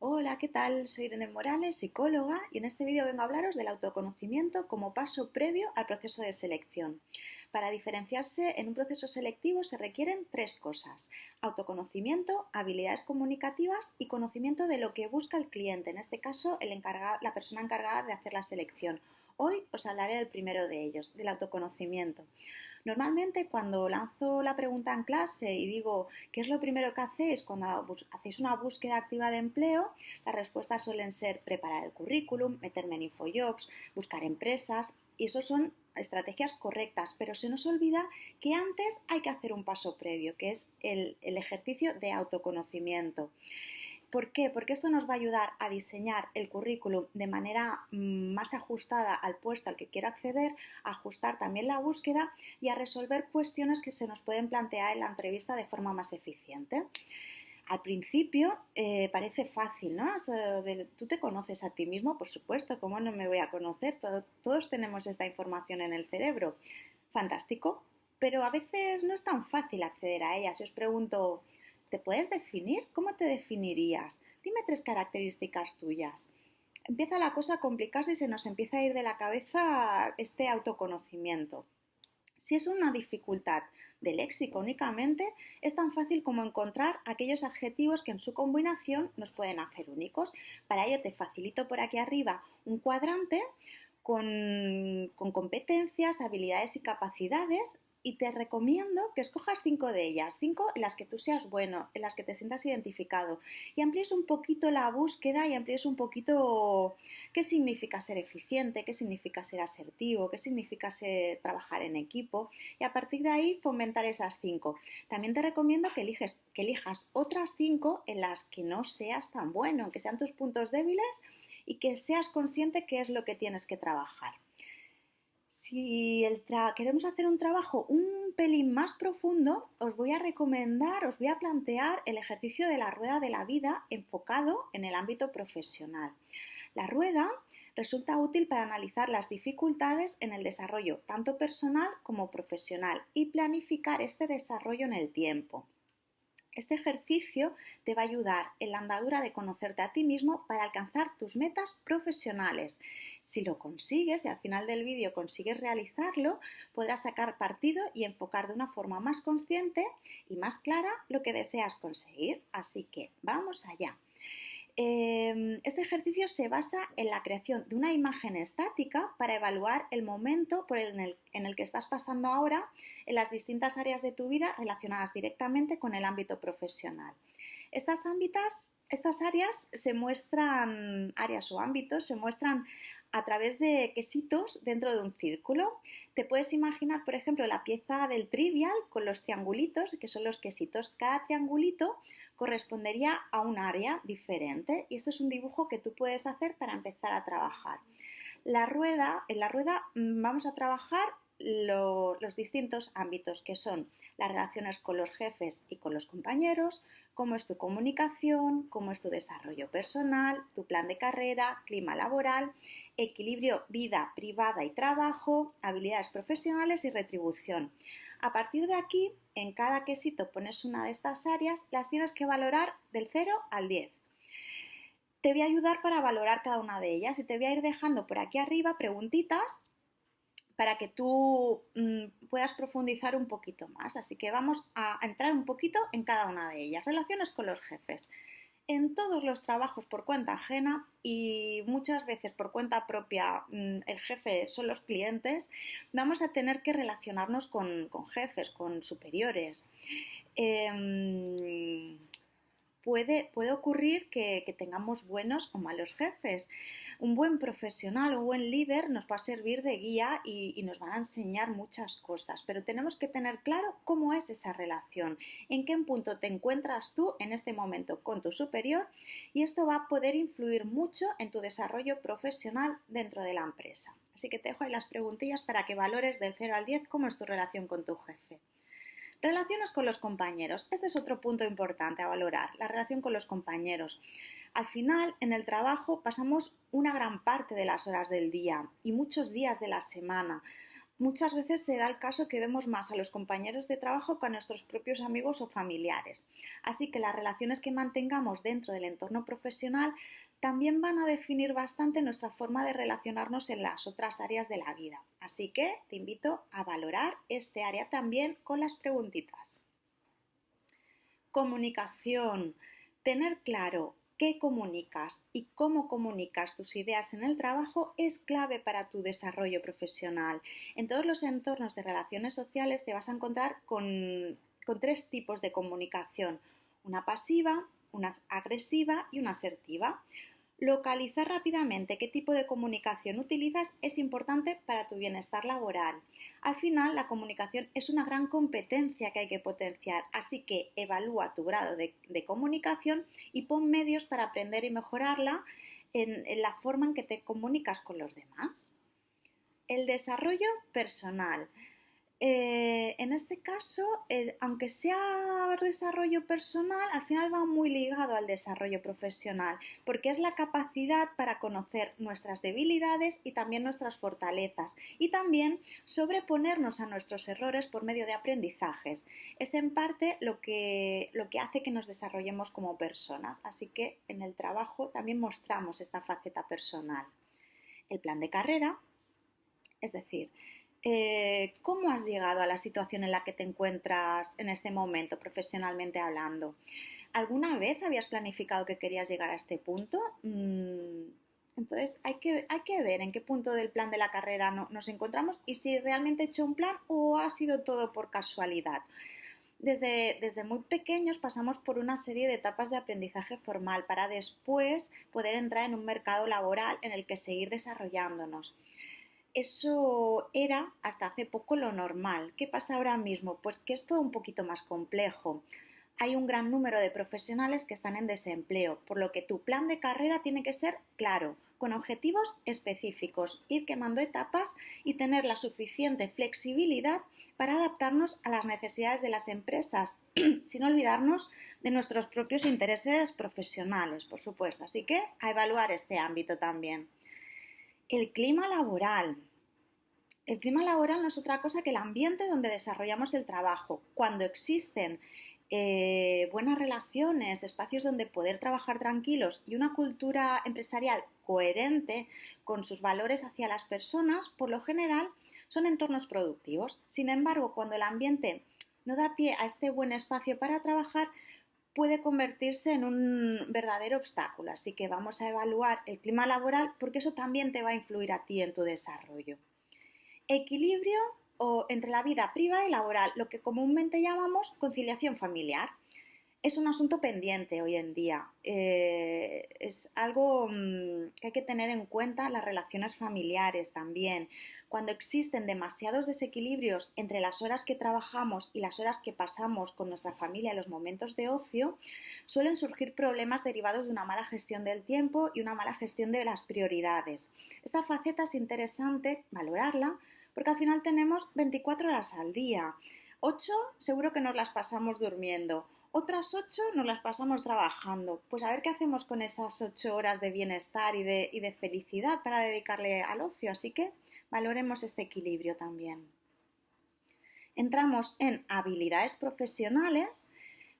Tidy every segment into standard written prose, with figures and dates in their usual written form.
Hola, ¿qué tal? Soy Irene Morales, psicóloga, y en este vídeo vengo a hablaros del autoconocimiento como paso previo al proceso de selección. Para diferenciarse en un proceso selectivo se requieren tres cosas: autoconocimiento, habilidades comunicativas y conocimiento de lo que busca el cliente, en este caso la persona encargada de hacer la selección. Hoy os hablaré del primero de ellos, del autoconocimiento. Normalmente cuando lanzo la pregunta en clase y digo ¿qué es lo primero que hacéis cuando hacéis una búsqueda activa de empleo? Las respuestas suelen ser preparar el currículum, meterme en InfoJobs, buscar empresas, y eso son estrategias correctas, pero se nos olvida que antes hay que hacer un paso previo, que es el ejercicio de autoconocimiento. ¿Por qué? Porque esto nos va a ayudar a diseñar el currículum de manera más ajustada al puesto al que quiero acceder, a ajustar también la búsqueda y a resolver cuestiones que se nos pueden plantear en la entrevista de forma más eficiente. Al principio parece fácil, ¿no? Tú te conoces a ti mismo, por supuesto, ¿cómo no me voy a conocer? Todos tenemos esta información en el cerebro. Fantástico, pero a veces no es tan fácil acceder a ella. Si os pregunto, ¿te puedes definir? ¿Cómo te definirías? Dime tres características tuyas. Empieza la cosa a complicarse y se nos empieza a ir de la cabeza este autoconocimiento. Si es una dificultad de léxico únicamente, es tan fácil como encontrar aquellos adjetivos que en su combinación nos pueden hacer únicos. Para ello te facilito por aquí arriba un cuadrante con competencias, habilidades y capacidades, y te recomiendo que escojas 5 de ellas, 5 en las que tú seas bueno, en las que te sientas identificado, y amplíes un poquito la búsqueda y amplíes un poquito qué significa ser eficiente, qué significa ser asertivo, qué significa trabajar en equipo, y a partir de ahí fomentar esas 5. También te recomiendo que elijas otras 5 en las que no seas tan bueno, que sean tus puntos débiles y que seas consciente qué es lo que tienes que trabajar. Si queremos hacer un trabajo un pelín más profundo, os voy a plantear el ejercicio de la rueda de la vida enfocado en el ámbito profesional. La rueda resulta útil para analizar las dificultades en el desarrollo tanto personal como profesional y planificar este desarrollo en el tiempo. Este ejercicio te va a ayudar en la andadura de conocerte a ti mismo para alcanzar tus metas profesionales. Si lo consigues y al final del vídeo consigues realizarlo, podrás sacar partido y enfocar de una forma más consciente y más clara lo que deseas conseguir. Así que vamos allá. Este ejercicio se basa en la creación de una imagen estática para evaluar el momento en el que estás pasando ahora en las distintas áreas de tu vida relacionadas directamente con el ámbito profesional. Estas áreas se muestran, áreas o ámbitos, se muestran a través de quesitos dentro de un círculo. Te puedes imaginar, por ejemplo, la pieza del trivial con los triangulitos, que son los quesitos. Cada triangulito correspondería a un área diferente y esto es un dibujo que tú puedes hacer para empezar a trabajar. En la rueda vamos a trabajar los distintos ámbitos, que son las relaciones con los jefes y con los compañeros, cómo es tu comunicación, cómo es tu desarrollo personal, tu plan de carrera, clima laboral, equilibrio vida privada y trabajo, habilidades profesionales y retribución. A partir de aquí, en cada quesito pones una de estas áreas, las tienes que valorar del 0 al 10. Te voy a ayudar para valorar cada una de ellas y te voy a ir dejando por aquí arriba preguntitas para que tú puedas profundizar un poquito más. Así que vamos a entrar un poquito en cada una de ellas. Relaciones con los jefes. En todos los trabajos por cuenta ajena y muchas veces por cuenta propia, el jefe son los clientes, vamos a tener que relacionarnos con jefes, con superiores. Puede ocurrir que tengamos buenos o malos jefes. Un buen profesional o buen líder nos va a servir de guía y nos van a enseñar muchas cosas, pero tenemos que tener claro cómo es esa relación, en qué punto te encuentras tú en este momento con tu superior, y esto va a poder influir mucho en tu desarrollo profesional dentro de la empresa. Así que te dejo ahí las preguntillas para que valores del 0 al 10 cómo es tu relación con tu jefe. Relaciones con los compañeros. Este es otro punto importante a valorar, la relación con los compañeros. Al final, en el trabajo pasamos una gran parte de las horas del día y muchos días de la semana. Muchas veces se da el caso que vemos más a los compañeros de trabajo que a nuestros propios amigos o familiares. Así que las relaciones que mantengamos dentro del entorno profesional también van a definir bastante nuestra forma de relacionarnos en las otras áreas de la vida. Así que te invito a valorar este área también con las preguntitas. Comunicación. Tener claro qué comunicas y cómo comunicas tus ideas en el trabajo es clave para tu desarrollo profesional. En todos los entornos de relaciones sociales te vas a encontrar con tres tipos de comunicación: una pasiva, una agresiva y una asertiva. Localizar rápidamente qué tipo de comunicación utilizas es importante para tu bienestar laboral. Al final, la comunicación es una gran competencia que hay que potenciar, así que evalúa tu grado de comunicación y pon medios para aprender y mejorarla en la forma en que te comunicas con los demás. El desarrollo personal. En este caso, aunque sea desarrollo personal, al final va muy ligado al desarrollo profesional, porque es la capacidad para conocer nuestras debilidades y también nuestras fortalezas, y también sobreponernos a nuestros errores por medio de aprendizajes. Es en parte lo que hace que nos desarrollemos como personas, así que en el trabajo también mostramos esta faceta personal. El plan de carrera, es decir, ¿cómo has llegado a la situación en la que te encuentras en este momento, profesionalmente hablando? ¿Alguna vez habías planificado que querías llegar a este punto? Entonces hay que ver en qué punto del plan de la carrera nos encontramos y si realmente he hecho un plan o ha sido todo por casualidad. Desde muy pequeños pasamos por una serie de etapas de aprendizaje formal para después poder entrar en un mercado laboral en el que seguir desarrollándonos. Eso era hasta hace poco lo normal. ¿Qué pasa ahora mismo? Pues que es todo un poquito más complejo. Hay un gran número de profesionales que están en desempleo, por lo que tu plan de carrera tiene que ser claro, con objetivos específicos, ir quemando etapas y tener la suficiente flexibilidad para adaptarnos a las necesidades de las empresas, sin olvidarnos de nuestros propios intereses profesionales, por supuesto. Así que a evaluar este ámbito también. El clima laboral. El clima laboral no es otra cosa que el ambiente donde desarrollamos el trabajo. Cuando existen buenas relaciones, espacios donde poder trabajar tranquilos y una cultura empresarial coherente con sus valores hacia las personas, por lo general son entornos productivos. Sin embargo, cuando el ambiente no da pie a este buen espacio para trabajar, puede convertirse en un verdadero obstáculo. Así que vamos a evaluar el clima laboral porque eso también te va a influir a ti en tu desarrollo. Equilibrio entre la vida privada y laboral, lo que comúnmente llamamos conciliación familiar. Es un asunto pendiente hoy en día. Es algo que hay que tener en cuenta, las relaciones familiares también. Cuando existen demasiados desequilibrios entre las horas que trabajamos y las horas que pasamos con nuestra familia en los momentos de ocio, suelen surgir problemas derivados de una mala gestión del tiempo y una mala gestión de las prioridades. Esta faceta es interesante valorarla porque al final tenemos 24 horas al día. 8 seguro que nos las pasamos durmiendo. Otras 8 nos las pasamos trabajando. Pues a ver qué hacemos con esas 8 horas de bienestar y de felicidad para dedicarle al ocio. Así que valoremos este equilibrio también. Entramos en habilidades profesionales.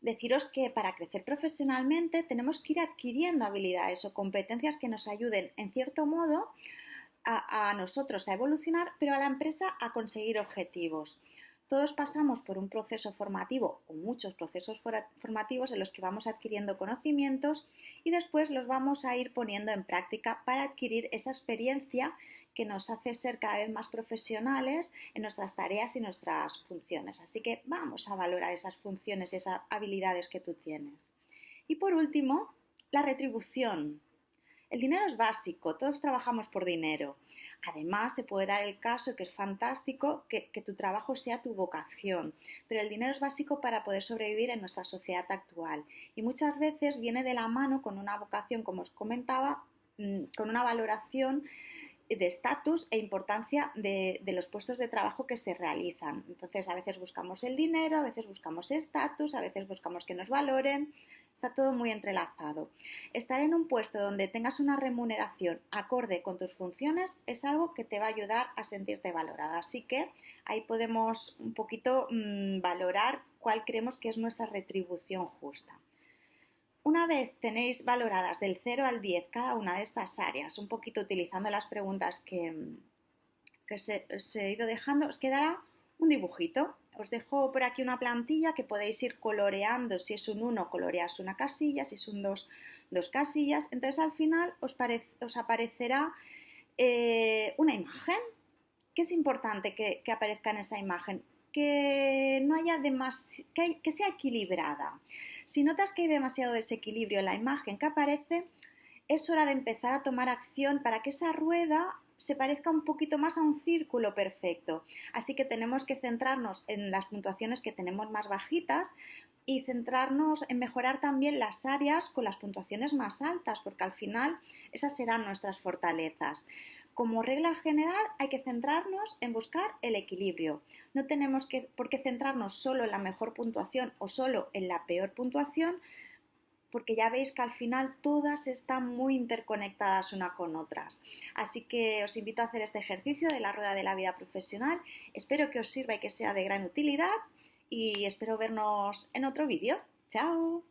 Deciros que para crecer profesionalmente tenemos que ir adquiriendo habilidades o competencias que nos ayuden, en cierto modo, a nosotros a evolucionar, pero a la empresa a conseguir objetivos. Todos pasamos por un proceso formativo o muchos procesos formativos en los que vamos adquiriendo conocimientos y después los vamos a ir poniendo en práctica para adquirir esa experiencia que nos hace ser cada vez más profesionales en nuestras tareas y nuestras funciones. Así que vamos a valorar esas funciones y esas habilidades que tú tienes. Y por último, la retribución. El dinero es básico, todos trabajamos por dinero. Además, se puede dar el caso que es fantástico que tu trabajo sea tu vocación, pero el dinero es básico para poder sobrevivir en nuestra sociedad actual y muchas veces viene de la mano con una vocación, como os comentaba, con una valoración de estatus e importancia de los puestos de trabajo que se realizan. Entonces, a veces buscamos el dinero, a veces buscamos estatus, a veces buscamos que nos valoren. Está todo muy entrelazado. Estar en un puesto donde tengas una remuneración acorde con tus funciones es algo que te va a ayudar a sentirte valorada. Así que ahí podemos un poquito valorar cuál creemos que es nuestra retribución justa. Una vez tenéis valoradas del 0 al 10 cada una de estas áreas, un poquito utilizando las preguntas que os he ido dejando, os quedará un dibujito. Os dejo por aquí una plantilla que podéis ir coloreando. Si es un 1, coloreas una casilla, si es un 2, dos casillas. Entonces al final os aparecerá una imagen. ¿Qué es importante que aparezca en esa imagen? Que no haya que sea equilibrada. Si notas que hay demasiado desequilibrio en la imagen que aparece, es hora de empezar a tomar acción para que esa rueda se parezca un poquito más a un círculo perfecto. Así que tenemos que centrarnos en las puntuaciones que tenemos más bajitas y centrarnos en mejorar también las áreas con las puntuaciones más altas, porque al final esas serán nuestras fortalezas. Como regla general hay que centrarnos en buscar el equilibrio. No tenemos por qué centrarnos solo en la mejor puntuación o solo en la peor puntuación, porque ya veis que al final todas están muy interconectadas una con otras. Así que os invito a hacer este ejercicio de la rueda de la vida profesional. Espero que os sirva y que sea de gran utilidad y espero vernos en otro vídeo. ¡Chao!